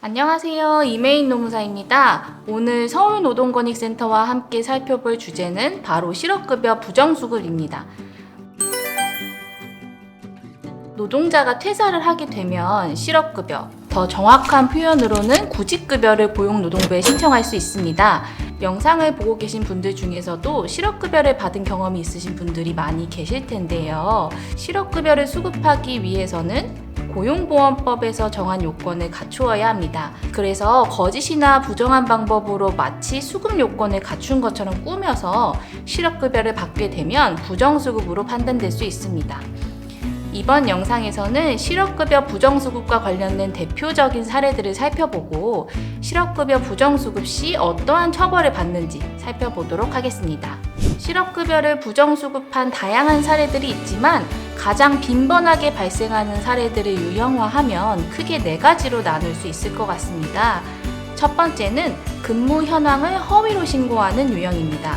안녕하세요. 이메인 노무사입니다. 오늘 서울노동권익센터와 함께 살펴볼 주제는 바로 실업급여 부정수급입니다. 노동자가 퇴사를 하게 되면 실업급여, 더 정확한 표현으로는 구직급여를 고용노동부에 신청할 수 있습니다. 영상을 보고 계신 분들 중에서도 실업급여를 받은 경험이 있으신 분들이 많이 계실 텐데요. 실업급여를 수급하기 위해서는 고용보험법에서 정한 요건을 갖추어야 합니다. 그래서 거짓이나 부정한 방법으로 마치 수급 요건을 갖춘 것처럼 꾸며서 실업급여를 받게 되면 부정수급으로 판단될 수 있습니다. 이번 영상에서는 실업급여 부정수급과 관련된 대표적인 사례들을 살펴보고 실업급여 부정수급 시 어떠한 처벌을 받는지 살펴보도록 하겠습니다. 실업급여를 부정수급한 다양한 사례들이 있지만 가장 빈번하게 발생하는 사례들을 유형화하면 크게 4가지로 나눌 수 있을 것 같습니다. 첫 번째는 근무 현황을 허위로 신고하는 유형입니다.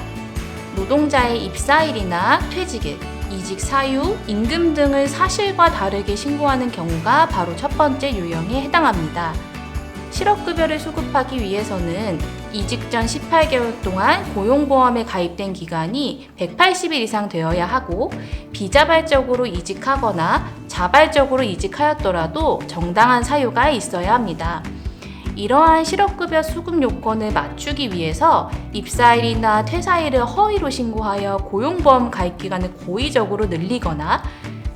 노동자의 입사일이나 퇴직일, 이직 사유, 임금 등을 사실과 다르게 신고하는 경우가 바로 첫 번째 유형에 해당합니다. 실업급여를 수급하기 위해서는 이직 전 18개월 동안 고용보험에 가입된 기간이 180일 이상 되어야 하고 비자발적으로 이직하거나 자발적으로 이직하였더라도 정당한 사유가 있어야 합니다. 이러한 실업급여 수급 요건을 맞추기 위해서 입사일이나 퇴사일을 허위로 신고하여 고용보험 가입 기간을 고의적으로 늘리거나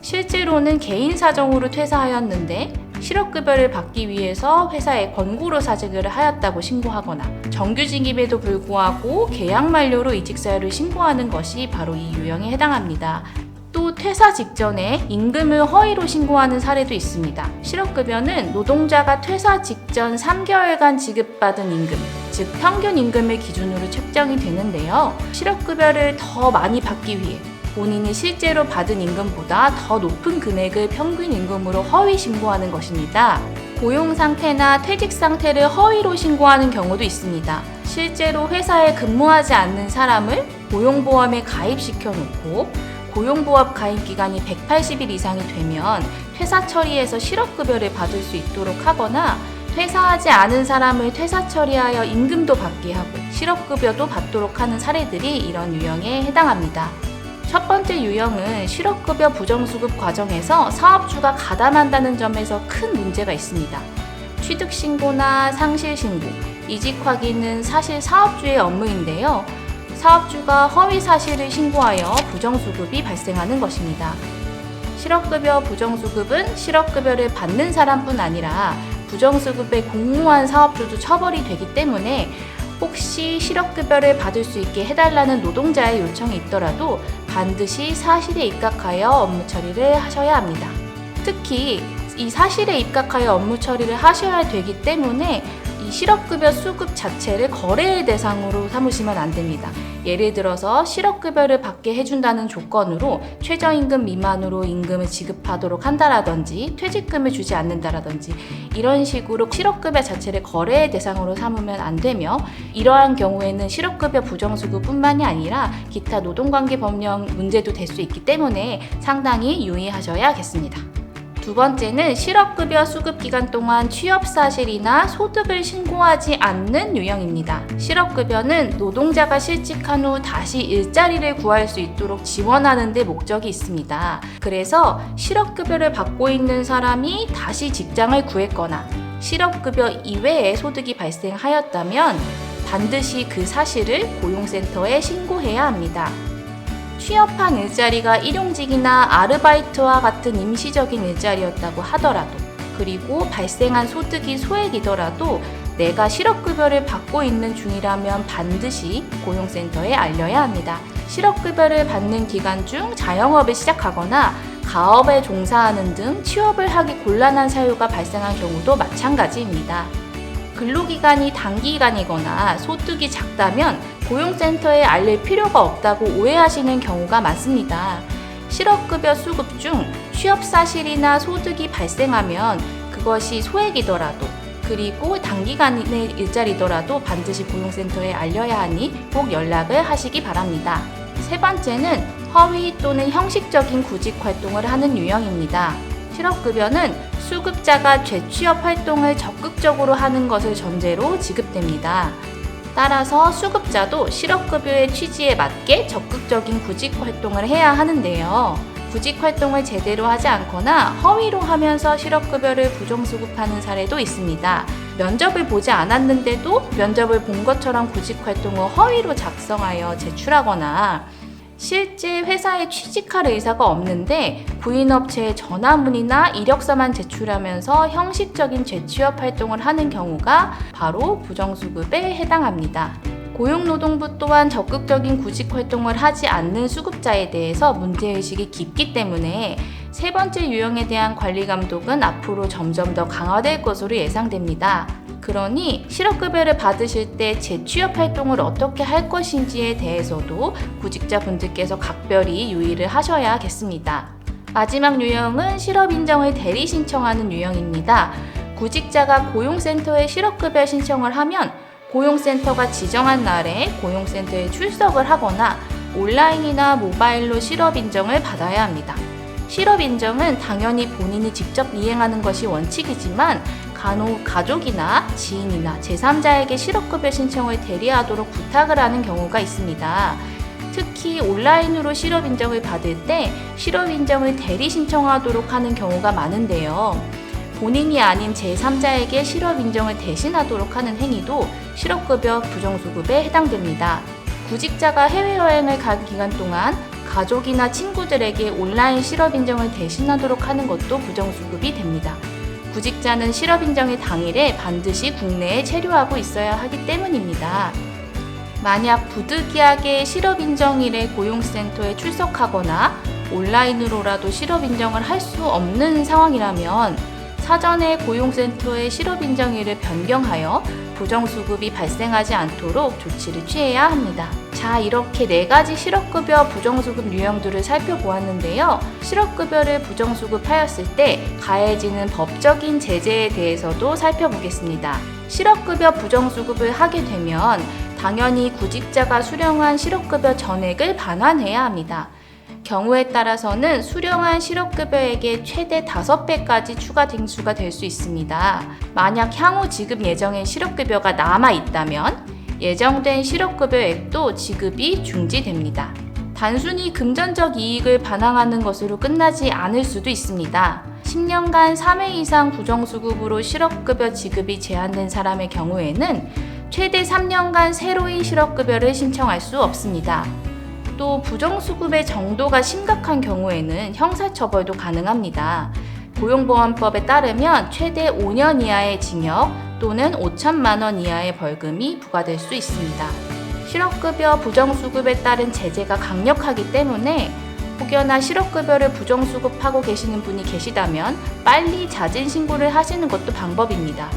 실제로는 개인 사정으로 퇴사하였는데 실업급여를 받기 위해서 회사에 권고로 사직을 하였다고 신고하거나 정규직임에도 불구하고 계약 만료로 이직 사유를 신고하는 것이 바로 이 유형에 해당합니다. 또 퇴사 직전에 임금을 허위로 신고하는 사례도 있습니다. 실업급여는 노동자가 퇴사 직전 3개월간 지급받은 임금, 즉 평균 임금을 기준으로 책정이 되는데요. 실업급여를 더 많이 받기 위해 본인이 실제로 받은 임금보다 더 높은 금액을 평균 임금으로 허위 신고하는 것입니다. 고용 상태나 퇴직 상태를 허위로 신고하는 경우도 있습니다. 실제로 회사에 근무하지 않는 사람을 고용보험에 가입시켜 놓고 고용보험 가입 기간이 180일 이상이 되면 퇴사 처리해서 실업급여를 받을 수 있도록 하거나 퇴사하지 않은 사람을 퇴사 처리하여 임금도 받게 하고 실업급여도 받도록 하는 사례들이 이런 유형에 해당합니다. 첫 번째 유형은 실업급여 부정수급 과정에서 사업주가 가담한다는 점에서 큰 문제가 있습니다. 취득신고나 상실신고, 이직 확인은 사실 사업주의 업무인데요. 사업주가 허위 사실을 신고하여 부정수급이 발생하는 것입니다. 실업급여 부정수급은 실업급여를 받는 사람뿐 아니라 부정수급에 공모한 사업주도 처벌이 되기 때문에 혹시 실업급여를 받을 수 있게 해달라는 노동자의 요청이 있더라도 반드시 사실에 입각하여 업무 처리를 하셔야 합니다. 특히 이 사실에 입각하여 업무 처리를 하셔야 되기 때문에 이 실업급여 수급 자체를 거래의 대상으로 삼으시면 안 됩니다. 예를 들어서 실업급여를 받게 해준다는 조건으로 최저임금 미만으로 임금을 지급하도록 한다라든지 퇴직금을 주지 않는다라든지 이런 식으로 실업급여 자체를 거래의 대상으로 삼으면 안 되며 이러한 경우에는 실업급여 부정수급뿐만이 아니라 기타 노동관계 법령 문제도 될 수 있기 때문에 상당히 유의하셔야겠습니다. 두 번째는 실업급여 수급기간 동안 취업사실이나 소득을 신고하지 않는 유형입니다. 실업급여는 노동자가 실직한 후 다시 일자리를 구할 수 있도록 지원하는 데 목적이 있습니다. 그래서 실업급여를 받고 있는 사람이 다시 직장을 구했거나 실업급여 이외의 소득이 발생하였다면 반드시 그 사실을 고용센터에 신고해야 합니다. 취업한 일자리가 일용직이나 아르바이트와 같은 임시적인 일자리였다고 하더라도 그리고 발생한 소득이 소액이더라도 내가 실업급여를 받고 있는 중이라면 반드시 고용센터에 알려야 합니다. 실업급여를 받는 기간 중 자영업을 시작하거나 가업에 종사하는 등 취업을 하기 곤란한 사유가 발생한 경우도 마찬가지입니다. 근로기간이 단기간이거나 소득이 작다면 고용센터에 알릴 필요가 없다고 오해하시는 경우가 많습니다. 실업급여 수급 중 취업사실이나 소득이 발생하면 그것이 소액이더라도 그리고 단기간의 일자리더라도 반드시 고용센터에 알려야 하니 꼭 연락을 하시기 바랍니다. 세 번째는 허위 또는 형식적인 구직 활동을 하는 유형입니다. 실업급여는 수급자가 재취업 활동을 적극적으로 하는 것을 전제로 지급됩니다. 따라서 수급자도 실업급여의 취지에 맞게 적극적인 구직 활동을 해야 하는데요. 구직 활동을 제대로 하지 않거나 허위로 하면서 실업급여를 부정수급하는 사례도 있습니다. 면접을 보지 않았는데도 면접을 본 것처럼 구직 활동을 허위로 작성하여 제출하거나 실제 회사에 취직할 의사가 없는데 구인업체에 전화문이나 이력서만 제출하면서 형식적인 재취업 활동을 하는 경우가 바로 부정수급에 해당합니다. 고용노동부 또한 적극적인 구직 활동을 하지 않는 수급자에 대해서 문제의식이 깊기 때문에 세 번째 유형에 대한 관리 감독은 앞으로 점점 더 강화될 것으로 예상됩니다. 그러니 실업급여를 받으실 때 재취업 활동을 어떻게 할 것인지에 대해서도 구직자분들께서 각별히 유의를 하셔야겠습니다. 마지막 유형은 실업인정을 대리 신청하는 유형입니다. 구직자가 고용센터에 실업급여 신청을 하면 고용센터가 지정한 날에 고용센터에 출석을 하거나 온라인이나 모바일로 실업인정을 받아야 합니다. 실업인정은 당연히 본인이 직접 이행하는 것이 원칙이지만 간혹 가족이나 지인이나 제3자에게 실업급여 신청을 대리하도록 부탁을 하는 경우가 있습니다. 특히 온라인으로 실업인정을 받을 때 실업인정을 대리 신청하도록 하는 경우가 많은데요. 본인이 아닌 제3자에게 실업인정을 대신하도록 하는 행위도 실업급여 부정수급에 해당됩니다. 구직자가 해외여행을 간 기간 동안 가족이나 친구들에게 온라인 실업인정을 대신하도록 하는 것도 부정수급이 됩니다. 구직자는 실업인정의 당일에 반드시 국내에 체류하고 있어야 하기 때문입니다. 만약 부득이하게 실업인정일에 고용센터에 출석하거나 온라인으로라도 실업인정을 할 수 없는 상황이라면 사전에 고용센터의 실업인정일을 변경하여 부정수급이 발생하지 않도록 조치를 취해야 합니다. 자, 이렇게 4가지 실업급여 부정수급 유형들을 살펴보았는데요. 실업급여를 부정수급하였을 때 가해지는 법적인 제재에 대해서도 살펴보겠습니다. 실업급여 부정수급을 하게 되면 당연히 구직자가 수령한 실업급여 전액을 반환해야 합니다. 경우에 따라서는 수령한 실업급여액의 최대 5배까지 추가 징수가 될 수 있습니다. 만약 향후 지급 예정인 실업급여가 남아있다면 예정된 실업급여액도 지급이 중지됩니다. 단순히 금전적 이익을 반환하는 것으로 끝나지 않을 수도 있습니다. 10년간 3회 이상 부정수급으로 실업급여 지급이 제한된 사람의 경우에는 최대 3년간 새로운 실업급여를 신청할 수 없습니다. 또 부정수급의 정도가 심각한 경우에는 형사처벌도 가능합니다. 고용보험법에 따르면 최대 5년 이하의 징역 또는 5천만 원 이하의 벌금이 부과될 수 있습니다. 실업급여 부정수급에 따른 제재가 강력하기 때문에 혹여나 실업급여를 부정수급하고 계시는 분이 계시다면 빨리 자진신고를 하시는 것도 방법입니다.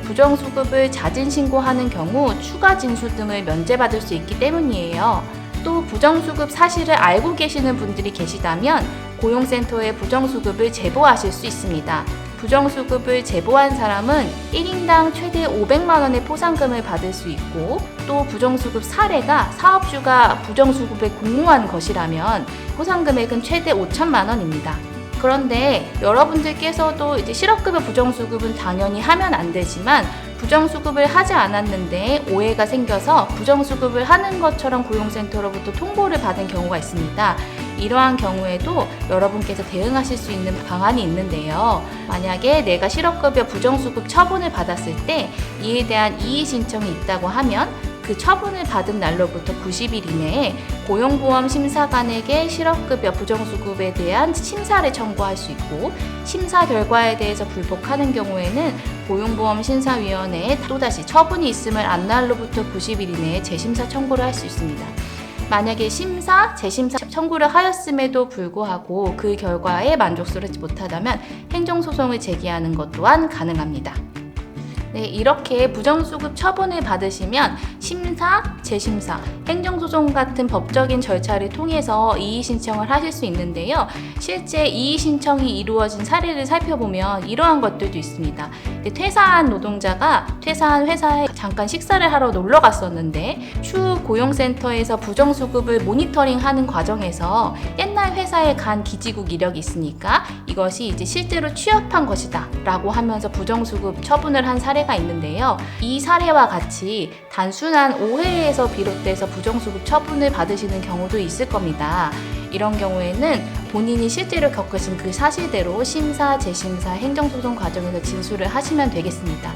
부정수급을 자진신고하는 경우 추가 징수 등을 면제받을 수 있기 때문이에요. 또 부정수급 사실을 알고 계시는 분들이 계시다면 고용센터에 부정수급을 제보하실 수 있습니다. 부정수급을 제보한 사람은 1인당 최대 500만 원의 포상금을 받을 수 있고 또 부정수급 사례가 사업주가 부정수급에 공모한 것이라면 포상금액은 최대 5천만 원입니다. 그런데 여러분들께서도 이제 실업급여 부정수급은 당연히 하면 안 되지만 부정수급을 하지 않았는데 오해가 생겨서 부정수급을 하는 것처럼 고용센터로부터 통보를 받은 경우가 있습니다. 이러한 경우에도 여러분께서 대응하실 수 있는 방안이 있는데요. 만약에 내가 실업급여 부정수급 처분을 받았을 때 이에 대한 이의 신청이 있다고 하면 그 처분을 받은 날로부터 90일 이내에 고용보험 심사관에게 실업급여 부정수급에 대한 심사를 청구할 수 있고 심사 결과에 대해서 불복하는 경우에는 고용보험 심사위원회에 또다시 처분이 있음을 안 날로부터 90일 이내에 재심사 청구를 할 수 있습니다. 만약에 재심사 청구를 하였음에도 불구하고 그 결과에 만족스럽지 못하다면 행정소송을 제기하는 것 또한 가능합니다. 네, 이렇게 부정수급 처분을 받으시면 심사, 재심사, 행정소송 같은 법적인 절차를 통해서 이의 신청을 하실 수 있는데요. 실제 이의 신청이 이루어진 사례를 살펴보면 이러한 것들도 있습니다. 퇴사한 노동자가 퇴사한 회사에 잠깐 식사를 하러 놀러 갔었는데 추후 고용센터에서 부정수급을 모니터링하는 과정에서 옛날 회사에 간 기지국 이력이 있으니까 이것이 이제 실제로 취업한 것이다 라고 하면서 부정수급 처분을 한 사례가 있는데요. 이 사례와 같이 단순한 오해에서 비롯돼서 부정수급 처분을 받으시는 경우도 있을 겁니다. 이런 경우에는 본인이 실제로 겪으신 그 사실대로 심사, 재심사, 행정소송 과정에서 진술을 하시면 되겠습니다.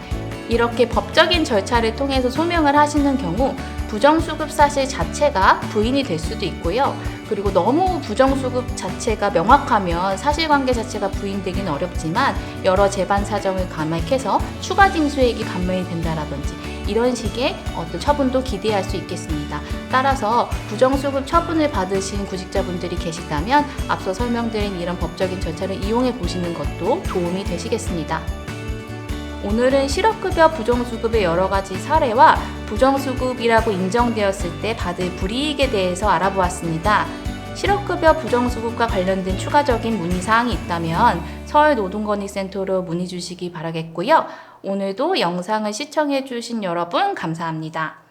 이렇게 법적인 절차를 통해서 소명을 하시는 경우 부정수급 사실 자체가 부인이 될 수도 있고요. 그리고 너무 부정수급 자체가 명확하면 사실관계 자체가 부인되기는 어렵지만 여러 재반 사정을 감액해서 추가 징수액이 감면이 된다라든지 이런 식의 어떤 처분도 기대할 수 있겠습니다. 따라서 부정수급 처분을 받으신 구직자분들이 계시다면 앞서 설명드린 이런 법적인 절차를 이용해 보시는 것도 도움이 되시겠습니다. 오늘은 실업급여 부정수급의 여러 가지 사례와 부정수급이라고 인정되었을 때 받을 불이익에 대해서 알아보았습니다. 실업급여 부정수급과 관련된 추가적인 문의사항이 있다면 서울노동건의센터로 문의 주시기 바라겠고요. 오늘도 영상을 시청해 주신 여러분 감사합니다.